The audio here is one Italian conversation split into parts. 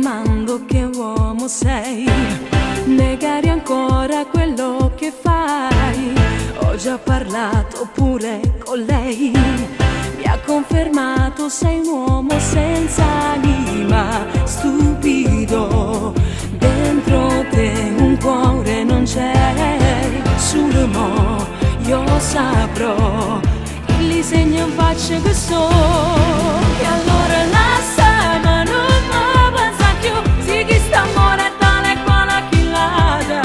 domando che uomo sei, negare ancora quello che fai. Ho già parlato pure con lei, mi ha confermato sei un uomo senza anima, stupido. Dentro te un cuore non c'è, solo mo io saprò il disegno in faccia che so. E allora lascia, ma non mi pensa più, sì chi sta amore tale quale chi l'ada.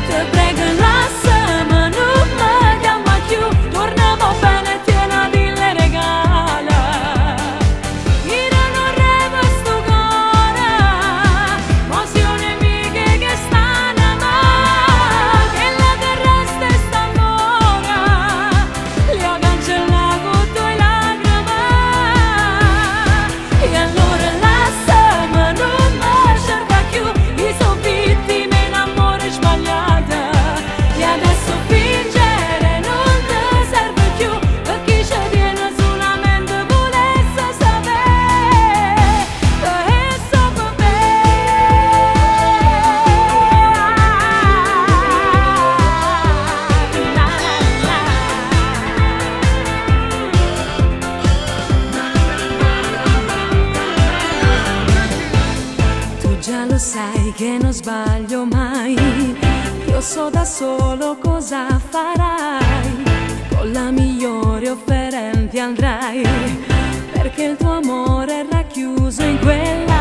Te prego lascia, ma non mi chiama più, torniamo bene, tiena di le regala. Io non revo sto cuore, emozioni amiche che stanno a me, che la terrestre sta ancora, li ho cancellato tue lacrime. E allora lascia, ma non mi cerca più, io sono vittima in amore sbagliata. E adesso fingere non ti serve più, perché ci tiene solamente volesse sapere che sto con me. Tu già lo sai che non sbaglio mai, io so da solo cosa farai, con la migliore offerente andrai, perché il tuo amore è racchiuso in quella